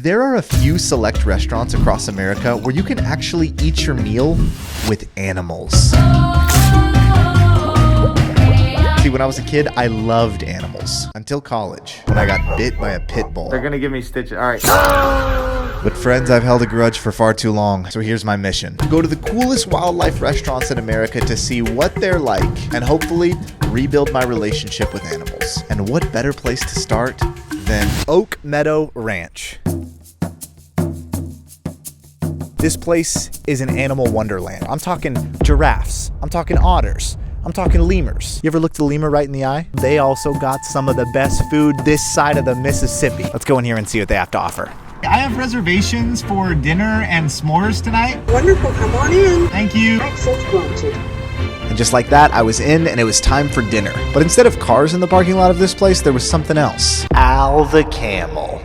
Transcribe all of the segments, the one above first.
There are a few select restaurants across America where you can actually eat your meal with animals. See, when I was a kid, I loved animals. Until college, when I got bit by a pit bull. They're gonna give me stitches. All right. But friends, I've held a grudge for far too long, so here's my mission. Go to the coolest wildlife restaurants in America to see what they're like, and hopefully rebuild my relationship with animals. And what better place to start than Oak Meadow Ranch? This place is an animal wonderland. I'm talking giraffes, I'm talking otters, I'm talking lemurs. You ever looked a lemur right in the eye? They also got some of the best food this side of the Mississippi. Let's go in here and see what they have to offer. I have reservations for dinner and s'mores tonight. Wonderful, come on in. Thank you. Access granted. And just like that, I was in and it was time for dinner. But instead of cars in the parking lot of this place, there was something else. Al the camel.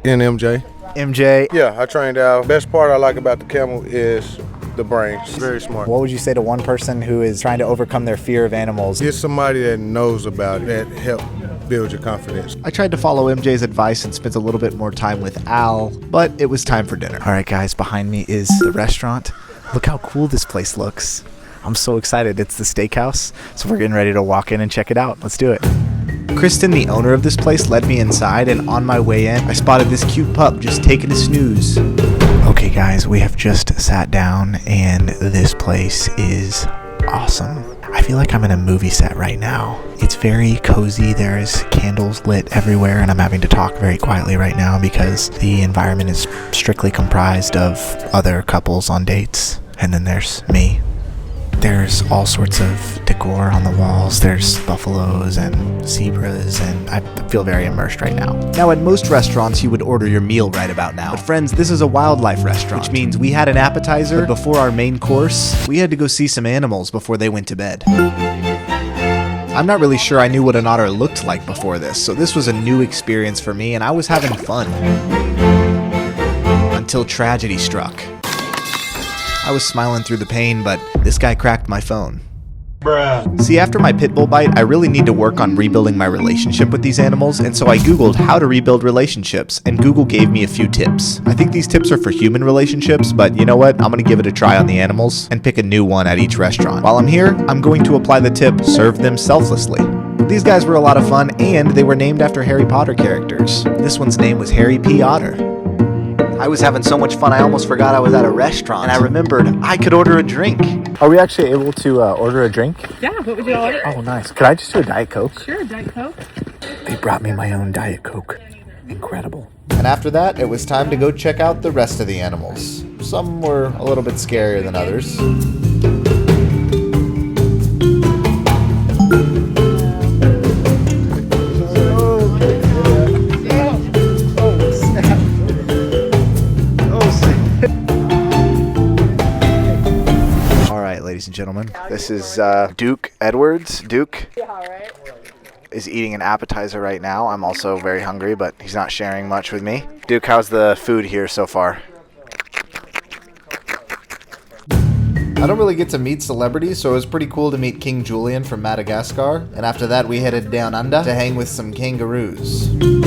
And MJ. MJ. Yeah, I trained Al. Best part I like about the camel is the brains. Very smart. What would you say to one person who is trying to overcome their fear of animals? Get somebody that knows about it, that help build your confidence. I tried to follow MJ's advice and spent a little bit more time with Al, but it was time for dinner. All right, guys, behind me is the restaurant. Look how cool this place looks. I'm so excited. It's the steakhouse, so we're getting ready to walk in and check it out. Let's do it. Kristen, the owner of this place, led me inside, and on my way in, I spotted this cute pup just taking a snooze. Okay, guys, we have just sat down, and this place is awesome. I feel like I'm in a movie set right now. It's very cozy. There's candles lit everywhere, and I'm having to talk very quietly right now because the environment is strictly comprised of other couples on dates, and then there's me. There's all sorts of decor on the walls. There's buffaloes and zebras, and I feel very immersed right now. Now, at most restaurants, you would order your meal right about now. But friends, this is a wildlife restaurant, which means we had an appetizer, but before our main course, we had to go see some animals before they went to bed. I'm not really sure I knew what an otter looked like before this, so this was a new experience for me, and I was having fun. Until tragedy struck. I was smiling through the pain, but this guy cracked my phone. Bruh. See, after my pit bull bite, I really need to work on rebuilding my relationship with these animals, and so I Googled how to rebuild relationships, and Google gave me a few tips. I think these tips are for human relationships, but you know what? I'm gonna give it a try on the animals, and pick a new one at each restaurant. While I'm here, I'm going to apply the tip, serve them selflessly. These guys were a lot of fun, and they were named after Harry Potter characters. This one's name was Harry P. Otter. I was having so much fun, I almost forgot I was at a restaurant, and I remembered I could order a drink. Are we actually able to order a drink? Yeah, what would you order? Oh, nice. Could I just do a Diet Coke? Sure, Diet Coke. They brought me my own Diet Coke. Incredible. And after that, it was time to go check out the rest of the animals. Some were a little bit scarier than others. Ladies and gentlemen, this is Duke Edwards. Duke is eating an appetizer right now. I'm also very hungry, but he's not sharing much with me. Duke, how's the food here so far? I don't really get to meet celebrities, so it was pretty cool to meet King Julian from Madagascar. And after that, we headed down under to hang with some kangaroos. And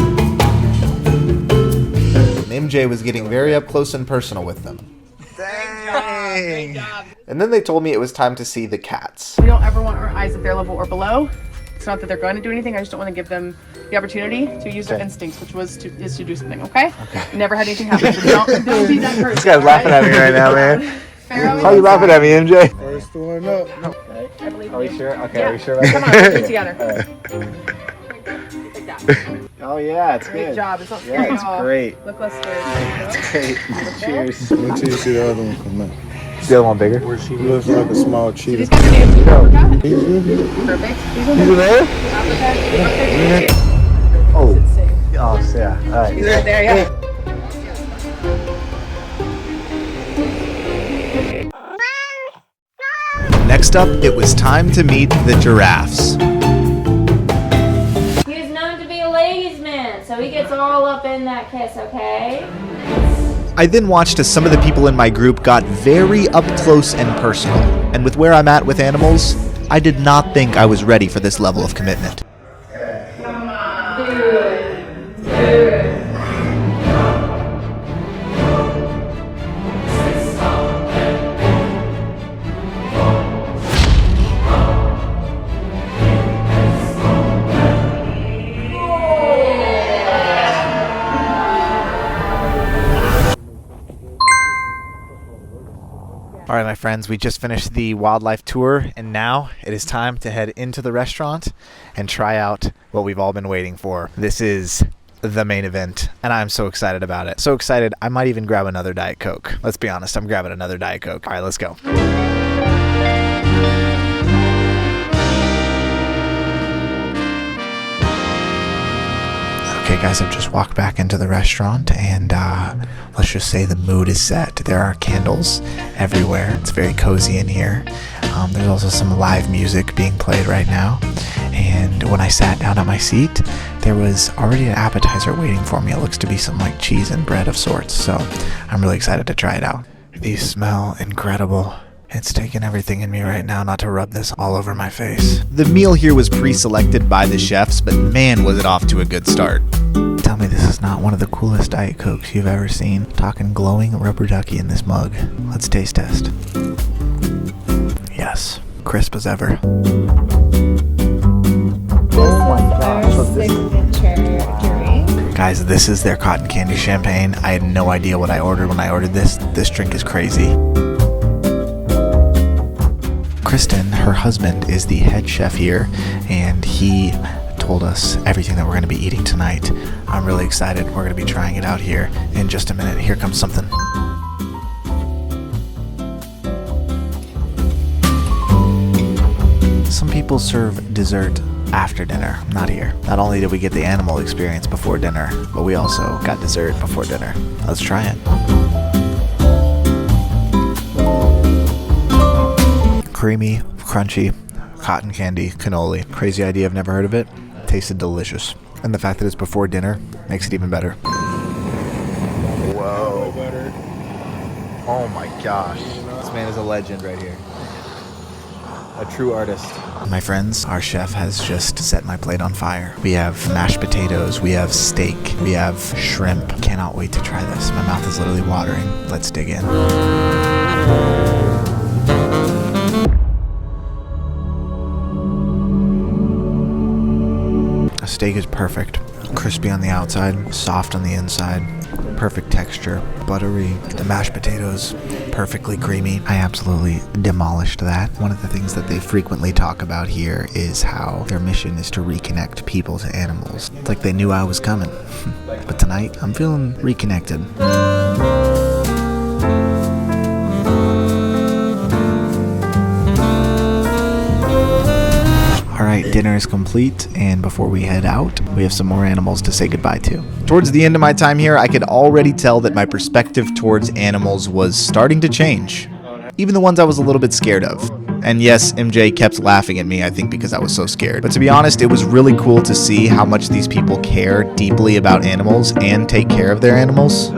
MJ was getting very up close and personal with them. Dang. And then they told me it was time to see the cats. We don't ever want our eyes at their level or below. It's not that they're going to do anything. I just don't want to give them the opportunity to use their instincts, which is to do something. Okay? Never had anything happen. So don't be that person. This guy's laughing at me right now, man. How are you laughing at me, MJ? First one up. Are we sure? Okay, yeah. Are we sure about Come on, that? let's do it together. Like that. Oh yeah, it's Great good. job. It's not scary Yeah, it's at all. great. Look less scared. It's great. Cheers. Wait till you see the other one come out. Is the other one bigger? She looks like a small These cheetah. guys are named Africa. Perfect. These ones You there? Africa. Oh. Oh, yeah. All right. These are right there, yeah. Next up, it was time to meet the giraffes. He was known to be a ladies' man, so he gets all up in that kiss, okay? I then watched as some of the people in my group got very up close and personal. And with where I'm at with animals, I did not think I was ready for this level of commitment. All right, my friends, we just finished the wildlife tour, and now it is time to head into the restaurant and try out what we've all been waiting for. This is the main event, and I'm so excited about it. So excited, I might even grab another Diet Coke. Let's be honest, I'm grabbing another Diet Coke. All right, let's go. Okay, guys, I've just walked back into the restaurant, and let's just say the mood is set. There are candles everywhere. It's very cozy in here. There's also some live music being played right now. And when I sat down at my seat, there was already an appetizer waiting for me. It looks to be some like cheese and bread of sorts. So I'm really excited to try it out. These smell incredible. It's taking everything in me right now not to rub this all over my face. The meal here was pre-selected by the chefs, but man, was it off to a good start. Tell me this is not one of the coolest Diet Cokes you've ever seen. Talking glowing rubber ducky in this mug. Let's taste test. Yes, crisp as ever. Guys, this is their cotton candy champagne. I had no idea what I ordered when I ordered this. This drink is crazy. Kristen, her husband, is the head chef here, and he told us everything that we're going to be eating tonight. I'm really excited. We're going to be trying it out here in just a minute. Here comes something. Some people serve dessert after dinner, not here. Not only did we get the animal experience before dinner, but we also got dessert before dinner. Let's try it. Creamy, crunchy, cotton candy, cannoli. Crazy idea, I've never heard of it. Tasted delicious. And the fact that it's before dinner makes it even better. Whoa. Oh my gosh. This man is a legend right here. A true artist. My friends, our chef has just set my plate on fire. We have mashed potatoes, we have steak, we have shrimp. Cannot wait to try this. My mouth is literally watering. Let's dig in. The steak is perfect. Crispy on the outside, soft on the inside. Perfect texture, buttery. The mashed potatoes, perfectly creamy. I absolutely demolished that. One of the things that they frequently talk about here is how their mission is to reconnect people to animals. It's like they knew I was coming. But tonight, I'm feeling reconnected. Alright, dinner is complete, and before we head out, we have some more animals to say goodbye to. Towards the end of my time here, I could already tell that my perspective towards animals was starting to change. Even the ones I was a little bit scared of. And yes, MJ kept laughing at me, I think because I was so scared. But to be honest, it was really cool to see how much these people care deeply about animals and take care of their animals.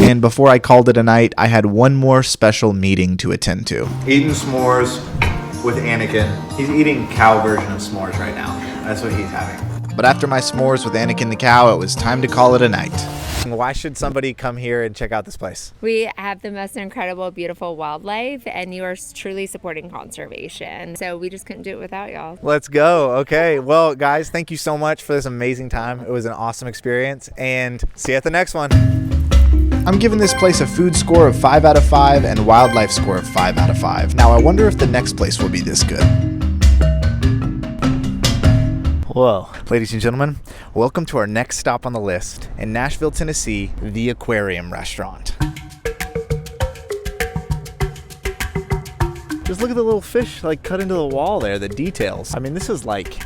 And before I called it a night, I had one more special meeting to attend to. Eating s'mores with Anakin. He's eating cow version of s'mores right now. That's what he's having. But after my s'mores with Anakin the cow, it was time to call it a night. Why should somebody come here and check out this place? We have the most incredible, beautiful wildlife, and you are truly supporting conservation. So we just couldn't do it without y'all. Let's go. Okay. Well, guys, thank you so much for this amazing time. It was an awesome experience, and see you at the next one. I'm giving this place a food score of 5 out of 5 and wildlife score of 5 out of 5. Now, I wonder if the next place will be this good. Whoa. Ladies and gentlemen, welcome to our next stop on the list. In Nashville, Tennessee, the Aquarium Restaurant. Just look at the little fish like cut into the wall there, the details. I mean, this is like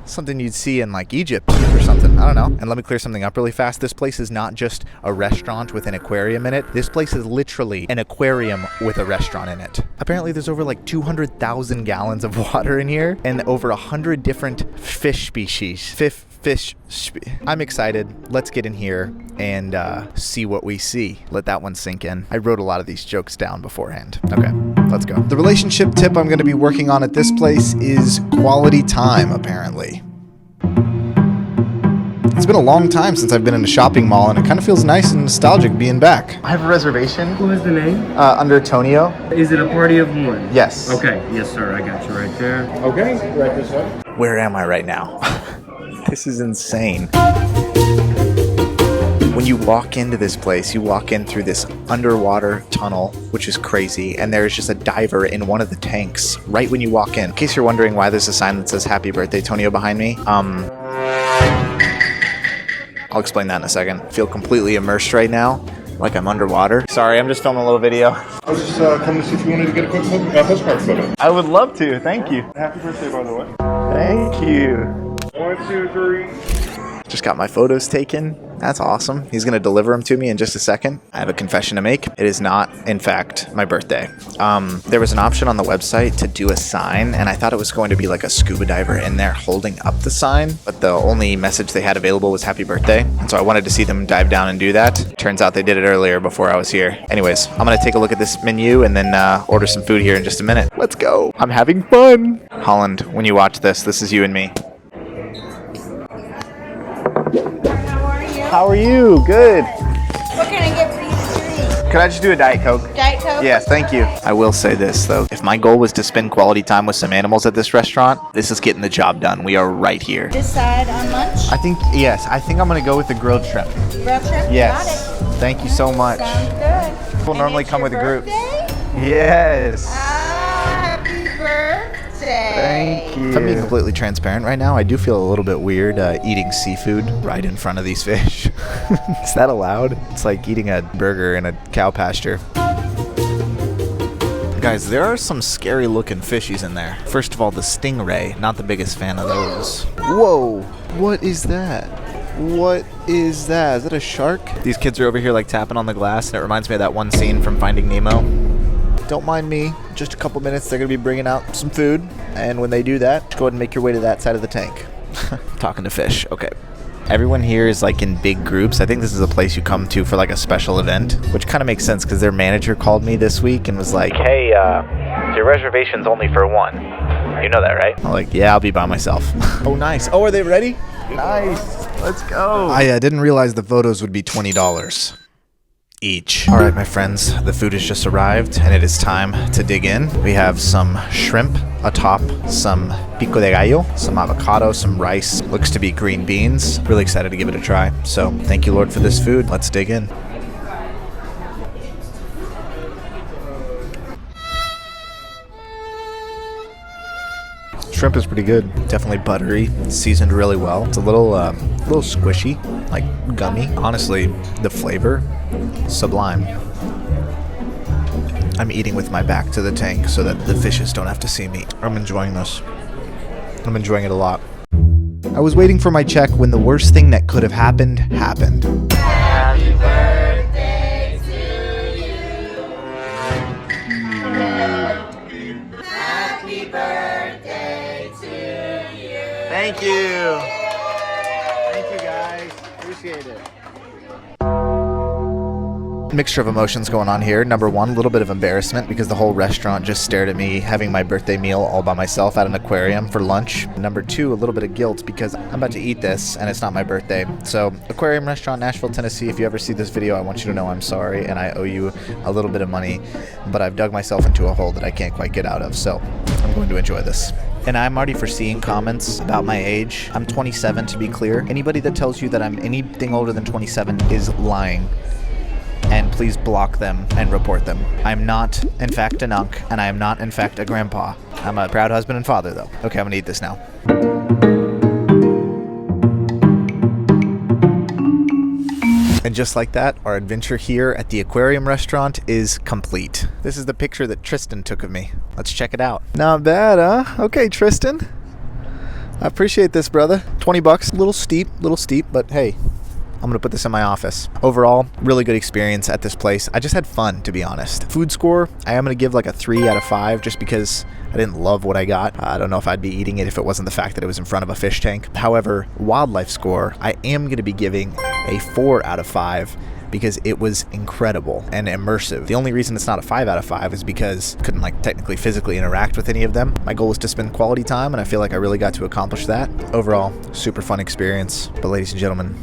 something you'd see in like Egypt or something. I don't know. And let me clear something up really fast. This place is not just a restaurant with an aquarium in it. This place is literally an aquarium with a restaurant in it. Apparently there's over like 200,000 gallons of water in here and over 100 different fish species. I'm excited. Let's get in here and see what we see. Let that one sink in. I wrote a lot of these jokes down beforehand. Okay, let's go. The relationship tip I'm going to be working on at this place is quality time, apparently. It's been a long time since I've been in a shopping mall, and it kind of feels nice and nostalgic being back. I have a reservation. What was the name? Under Tonio. Is it a party of one? Yes. Okay, yes sir, I got you right there. Okay, right this way. Where am I right now? This is insane. When you walk into this place, you walk in through this underwater tunnel, which is crazy, and there's just a diver in one of the tanks right when you walk in. In case you're wondering why there's a sign that says Happy Birthday, Tonio behind me, I'll explain that in a second. I feel completely immersed right now, like I'm underwater. Sorry, I'm just filming a little video. I was just coming to see if you wanted to get a quick postcard photo. I would love to, thank you. Happy birthday, by the way. Thank you. 1, 2, 3. Just got my photos taken. That's awesome. He's going to deliver them to me in just a second. I have a confession to make. It is not, in fact, my birthday. There was an option on the website to do a sign, and I thought it was going to be like a scuba diver in there holding up the sign, but the only message they had available was happy birthday. And so I wanted to see them dive down and do that. Turns out they did it earlier before I was here. Anyways, I'm going to take a look at this menu and then order some food here in just a minute. Let's go. I'm having fun. Holland, when you watch this, this is you and me. How are you? Good. What can I get for you to drink? Could I just do a Diet Coke? Diet Coke? Yes, thank you. I will say this, though. If my goal was to spend quality time with some animals at this restaurant, this is getting the job done. We are right here. Decide on lunch? I think I'm going to go with the grilled shrimp. Grilled shrimp? Yes. Got it. Thank you so much. Sounds good. People normally come with a group. Birthday? Yes. Happy birthday. Thank you. If I'm being completely transparent right now, I do feel a little bit weird eating seafood right in front of these fish. Is that allowed? It's like eating a burger in a cow pasture. Guys, there are some scary looking fishies in there. First of all, the stingray. Not the biggest fan of those. Whoa. What is that? What is that? Is that a shark? These kids are over here like tapping on the glass, and it reminds me of that one scene from Finding Nemo. Don't mind me. Just a couple minutes, they're going to be bringing out some food. And when they do that, go ahead and make your way to that side of the tank. Talking to fish. Okay. Everyone here is like in big groups. I think this is a place you come to for like a special event, which kind of makes sense because their manager called me this week and was like, hey, your reservation's only for one. You know that, right? I'm like, yeah, I'll be by myself. Oh, nice. Oh, are they ready? Nice. Let's go. I didn't realize the photos would be $20 each. All right, my friends, the food has just arrived and it is time to dig in. We have some shrimp atop some pico de gallo, some avocado, some rice, looks to be green beans. Really excited to give it a try. So thank you, Lord, for this food. Let's dig in. Shrimp is pretty good. Definitely buttery, seasoned really well. It's a little squishy, like gummy. Honestly, the flavor, sublime. I'm eating with my back to the tank so that the fishes don't have to see me. I'm enjoying this. I'm enjoying it a lot. I was waiting for my check when the worst thing that could have happened happened. Happy birthday to you. Happy birthday to you. Thank you. Thank you, guys. Appreciate it. Mixture of emotions going on here. Number one, a little bit of embarrassment because the whole restaurant just stared at me having my birthday meal all by myself at an aquarium for lunch. Number two, a little bit of guilt because I'm about to eat this and it's not my birthday. So, aquarium restaurant, Nashville, Tennessee, if you ever see this video, I want you to know I'm sorry and I owe you a little bit of money, but I've dug myself into a hole that I can't quite get out of, so I'm going to enjoy this. And I'm already foreseeing comments about my age. I'm 27 to be clear. Anybody that tells you that I'm anything older than 27 is lying. And please block them and report them. I'm not, in fact, an unc, and I am not, in fact, a grandpa. I'm a proud husband and father, though. Okay, I'm gonna eat this now. And just like that, our adventure here at the aquarium restaurant is complete. This is the picture that Tristan took of me. Let's check it out. Not bad, huh? Okay, Tristan. I appreciate this, brother. $20, a little steep, but hey. I'm going to put this in my office. Overall, really good experience at this place. I just had fun, to be honest. Food score, I am going to give like a 3 out of 5 just because I didn't love what I got. I don't know if I'd be eating it if it wasn't the fact that it was in front of a fish tank. However, wildlife score, I am going to be giving a 4 out of 5 because it was incredible and immersive. The only reason it's not a 5 out of 5 is because I couldn't like technically physically interact with any of them. My goal was to spend quality time and I feel like I really got to accomplish that. Overall, super fun experience. But ladies and gentlemen,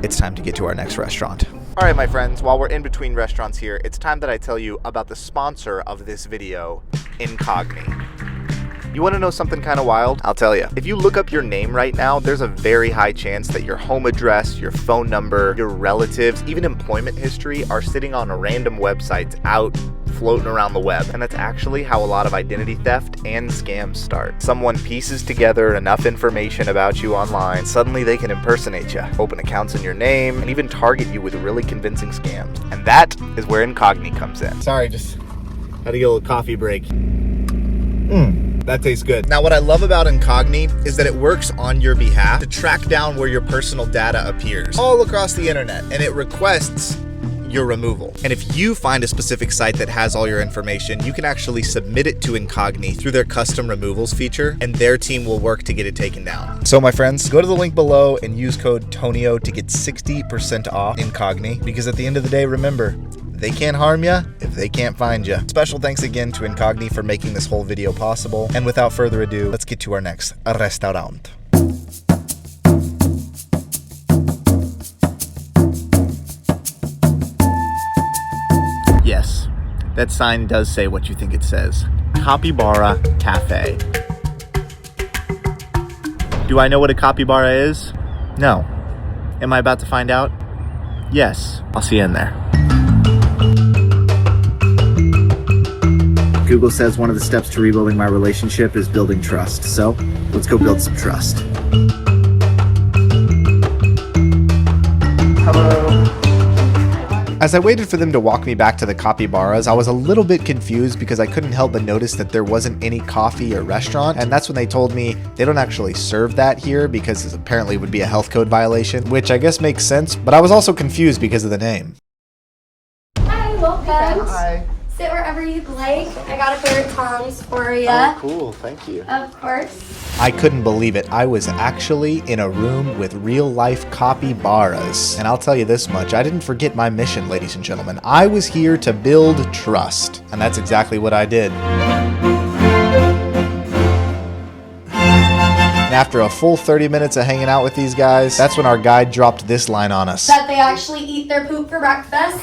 it's time to get to our next restaurant. All right, my friends, while we're in between restaurants here, it's time that I tell you about the sponsor of this video, Incogni. You want to know something kind of wild? I'll tell you. If you look up your name right now, there's a very high chance that your home address, your phone number, your relatives, even employment history are sitting on random websites out floating around the web. And that's actually how a lot of identity theft and scams start. Someone pieces together enough information about you online, suddenly they can impersonate you, open accounts in your name, and even target you with really convincing scams. And that is where Incogni comes in. Sorry, just had to get a little coffee break. That tastes good. Now, what I love about Incogni is that it works on your behalf to track down where your personal data appears all across the internet, and it requests your removal. And if you find a specific site that has all your information, you can actually submit it to Incogni through their custom removals feature, and their team will work to get it taken down. So my friends, go to the link below and use code TONIO to get 60% off Incogni, because at the end of the day, remember, they can't harm you if they can't find you. Special thanks again to Incogni for making this whole video possible. And without further ado, let's get to our next restaurant. Yes, that sign does say what you think it says. Capybara Cafe. Do I know what a capybara is? No. Am I about to find out? Yes. I'll see you in there. Google says one of the steps to rebuilding my relationship is building trust. So let's go build some trust. Hello. As I waited for them to walk me back to the capybaras, I was a little bit confused because I couldn't help but notice that there wasn't any coffee or restaurant, and that's when they told me they don't actually serve that here because it apparently would be a health code violation, which I guess makes sense, but I was also confused because of the name. Hi, welcome. Hi. Sit wherever you'd like. I got a pair of tongs for you. Oh, cool. Thank you. Of course. I couldn't believe it. I was actually in a room with real-life capybaras. And I'll tell you this much, I didn't forget my mission, ladies and gentlemen. I was here to build trust. And that's exactly what I did. And after a full 30 minutes of hanging out with these guys, that's when our guide dropped this line on us. That they actually eat their poop for breakfast.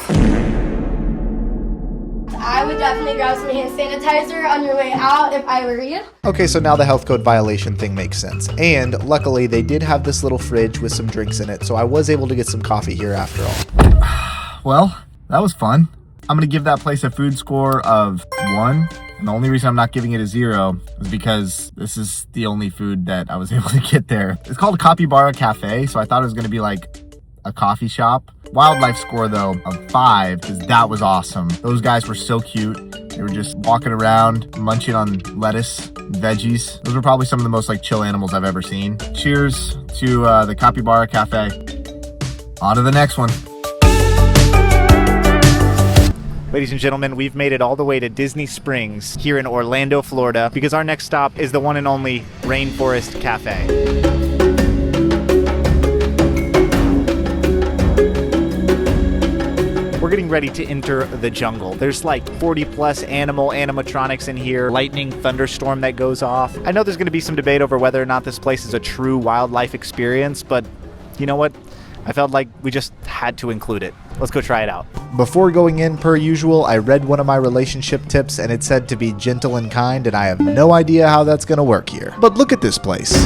I would definitely grab some hand sanitizer on your way out if I were you. Okay, so now the health code violation thing makes sense. And luckily, they did have this little fridge with some drinks in it, so I was able to get some coffee here after all. Well, that was fun. I'm gonna give that place a food score of 1. And the only reason I'm not giving it a 0 is because this is the only food that I was able to get there. It's called a Capybara Cafe, so I thought it was gonna be like a coffee shop. Wildlife score though of 5, because that was awesome. Those guys were so cute. They were just walking around, munching on lettuce, veggies. Those were probably some of the most like chill animals I've ever seen. Cheers to the Capybara Cafe. On to the next one. Ladies and gentlemen, we've made it all the way to Disney Springs here in Orlando, Florida, because our next stop is the one and only Rainforest Cafe. We're getting ready to enter the jungle. There's like 40 plus animatronics in here, lightning thunderstorm that goes off. I know there's gonna be some debate over whether or not this place is a true wildlife experience, but you know what? I felt like we just had to include it. Let's go try it out. Before going in, per usual, I read one of my relationship tips and it said to be gentle and kind, and I have no idea how that's gonna work here. But look at this place.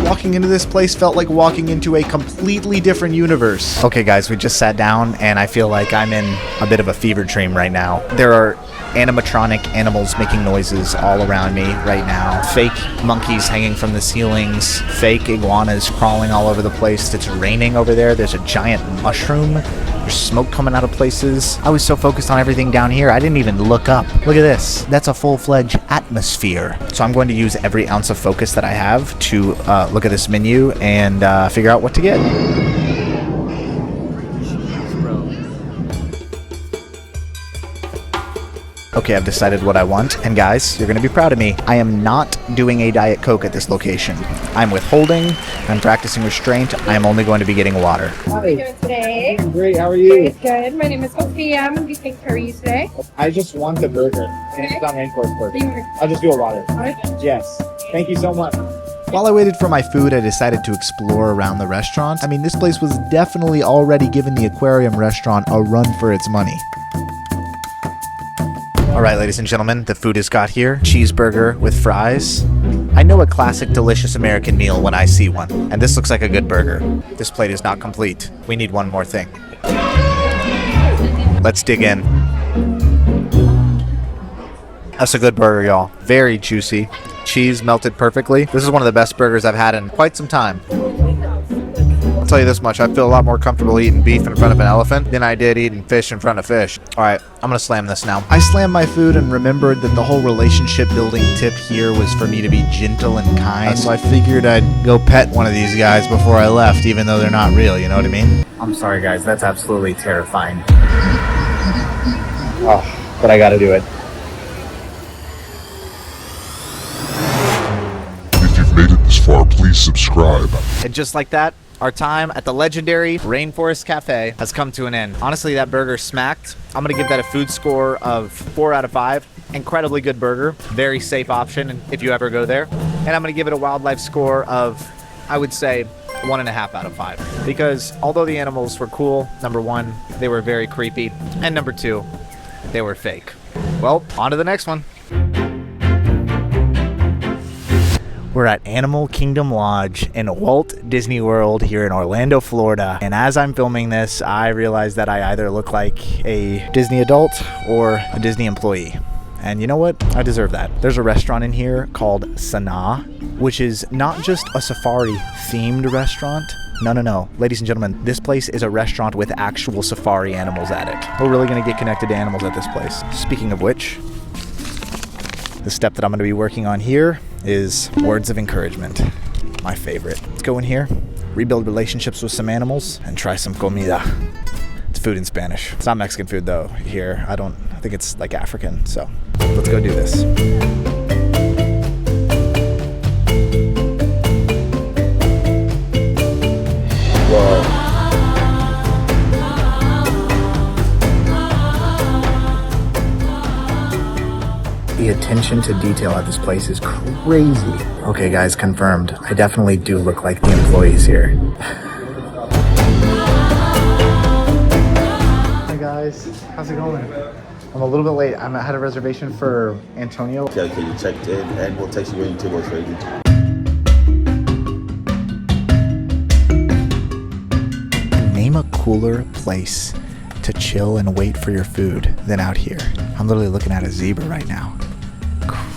Walking into this place felt like walking into a completely different universe. Okay guys, we just sat down and I feel like I'm in a bit of a fever dream right now. There are animatronic animals making noises all around me right now. Fake monkeys hanging from the ceilings. Fake iguanas crawling all over the place. It's raining over there. There's a giant mushroom. There's smoke coming out of places. I was so focused on everything down here, I didn't even look up. Look at this. That's a full-fledged atmosphere. So I'm going to use every ounce of focus that I have to look at this menu and figure out what to get. Okay, I've decided what I want, and guys, you're gonna be proud of me. I am not doing a Diet Coke at this location. I'm withholding, I'm practicing restraint, I am only going to be getting water. How are you doing today? I'm great, how are you? Good. My name is Sophia. I'm going to take care of you today. I just want the burger. And it's on Rainforest Park. I'll just do a water. Yes. Thank you so much. While I waited for my food, I decided to explore around the restaurant. I mean, this place was definitely already giving the aquarium restaurant a run for its money. All right, ladies and gentlemen, the food is got here. Cheeseburger with fries. I know a classic delicious American meal when I see one, and this looks like a good burger. This plate is not complete. We need one more thing. Let's dig in. That's a good burger, y'all. Very juicy. Cheese melted perfectly. This is one of the best burgers I've had in quite some time. I'll tell you this much, I feel a lot more comfortable eating beef in front of an elephant than I did eating fish in front of fish. All right, I'm gonna slam this now. I slammed my food and remembered that the whole relationship building tip here was for me to be gentle and kind. So I figured I'd go pet one of these guys before I left, even though they're not real, you know what I mean? I'm sorry guys, that's absolutely terrifying. Oh, but I gotta do it. If you've made it this far, please subscribe. And just like that, our time at the legendary Rainforest Cafe has come to an end. Honestly, that burger smacked. I'm gonna give that a food score of 4 out of 5. Incredibly good burger, very safe option if you ever go there. And I'm gonna give it a wildlife score of, I would say, 1.5 out of 5. Because although the animals were cool, number one, they were very creepy, and number two, they were fake. Well, on to the next one. We're at Animal Kingdom Lodge in Walt Disney World here in Orlando, Florida. And as I'm filming this, I realize that I either look like a Disney adult or a Disney employee. And you know what? I deserve that. There's a restaurant in here called Sanaa, which is not just a safari themed restaurant. No. Ladies and gentlemen, this place is a restaurant with actual safari animals at it. We're really gonna get connected to animals at this place. Speaking of which, the step that I'm gonna be working on here is words of encouragement. My favorite. Let's go in here, rebuild relationships with some animals, and try some comida. It's food in Spanish. It's not Mexican food though here. I think it's like African. So let's go do this. Whoa. The attention to detail at this place is crazy. Okay guys, confirmed. I definitely do look like the employees here. Hi guys, how's it going? I'm a little bit late. I had a reservation for Antonio. Okay, you checked in and we'll text you when your table's ready. Name a cooler place to chill and wait for your food than out here. I'm literally looking at a zebra right now.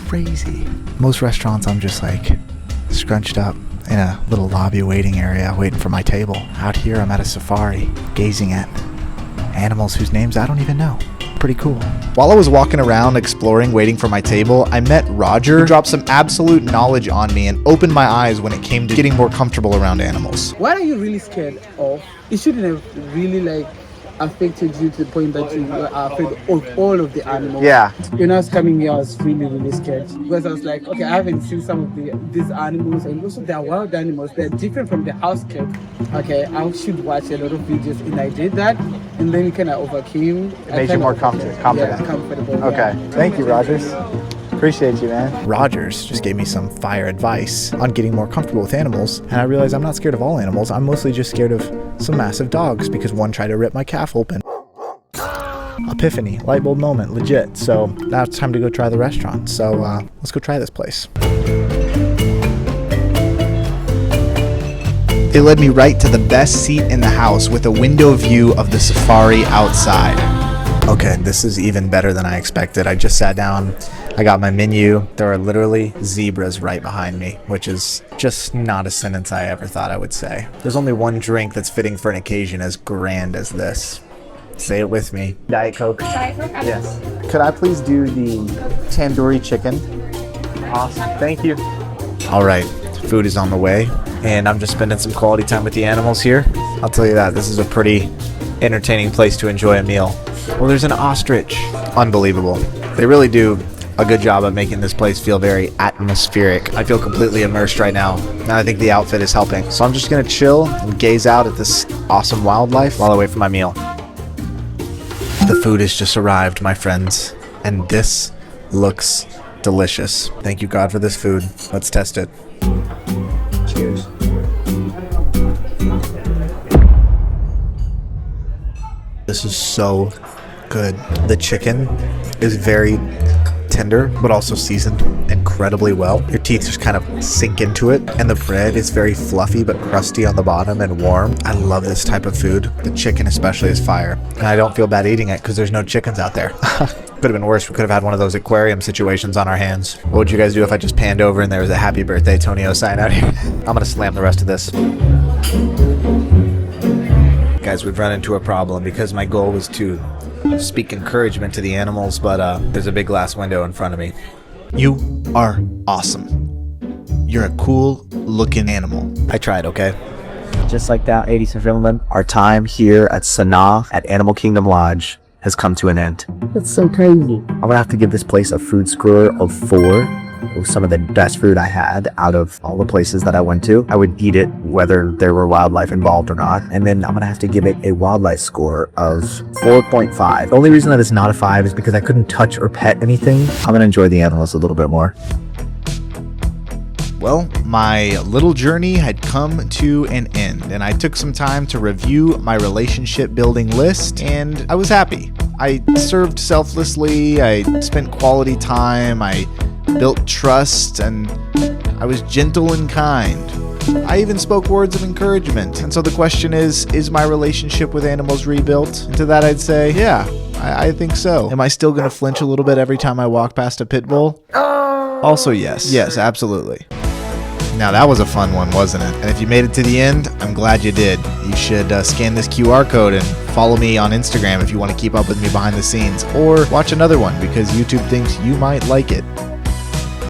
Crazy. Most restaurants I'm just like scrunched up in a little lobby waiting area waiting for my table. Out here I'm at a safari gazing at animals whose names I don't even know. Pretty cool. While I was walking around exploring waiting for my table, I met Roger, who dropped some absolute knowledge on me and opened my eyes when it came to getting more comfortable around animals. What are you really scared of? It shouldn't have really affected you to the point that you were afraid of all of the animals. Yeah. When I was coming here, I was really scared because I was like, okay, I haven't seen some of these animals, and also they're wild animals. They're different from the house cat. Okay, I should watch a lot of videos, and I did that, and then kind of overcame. It made you more confident. Yeah, comfortable. Okay. Yeah. Thank you, Rogers. Appreciate you, man. Rogers just gave me some fire advice on getting more comfortable with animals, and I realized I'm not scared of all animals. I'm mostly just scared of some massive dogs because one tried to rip my calf open. Epiphany, light bulb moment, legit. So now it's time to go try the restaurant. So let's go try this place. They led me right to the best seat in the house with a window view of the safari outside. Okay, this is even better than I expected. I just sat down, I got my menu. There are literally zebras right behind me, which is just not a sentence I ever thought I would say. There's only one drink that's fitting for an occasion as grand as this. Say it with me. Diet Coke. Diet Coke? Yes. Could I please do the tandoori chicken? Awesome, thank you. All right, food is on the way, and I'm just spending some quality time with the animals here. I'll tell you that, this is a pretty entertaining place to enjoy a meal. Well, there's an ostrich. Unbelievable. They really do a good job of making this place feel very atmospheric. I feel completely immersed right now, and I think the outfit is helping. So I'm just gonna chill and gaze out at this awesome wildlife while I wait for my meal. The food has just arrived, my friends, and this looks delicious. Thank you, God, for this food. Let's test it. Cheers. This is so good. The chicken is very tender, but also seasoned incredibly well. Your teeth just kind of sink into it, and the bread is very fluffy but crusty on the bottom and warm. I love this type of food. The chicken especially is fire, and I don't feel bad eating it because there's no chickens out there. Could have been worse. We could have had one of those aquarium situations on our hands. What would you guys do if I just panned over and there was a happy birthday Tonio sign out here? I'm gonna slam the rest of this. Guys, we've run into a problem because my goal was to speak encouragement to the animals, but there's a big glass window in front of me. You are awesome. You're a cool looking animal. I tried, okay? Just like that, ladies and gentlemen, our time here at Sanaa at Animal Kingdom Lodge has come to an end. That's so crazy. I'm gonna have to give this place a food score of 4. It was some of the best food I had out of all the places that I went to. I would eat it whether there were wildlife involved or not. And then I'm gonna have to give it a wildlife score of 4.5. The only reason that it's not a 5 is because I couldn't touch or pet anything. I'm gonna enjoy the animals a little bit more. Well, my little journey had come to an end, and I took some time to review my relationship building list, and I was happy. I served selflessly, I spent quality time, I built trust, and I was gentle and kind. I even spoke words of encouragement. And so the question is my relationship with animals rebuilt? And to that I'd say, yeah, I think so. Am I still going to flinch a little bit every time I walk past a pit bull? Also yes. Yes, absolutely. Now that was a fun one, wasn't it? And if you made it to the end, I'm glad you did. You should scan this QR code and follow me on Instagram if you want to keep up with me behind the scenes, or watch another one because YouTube thinks you might like it.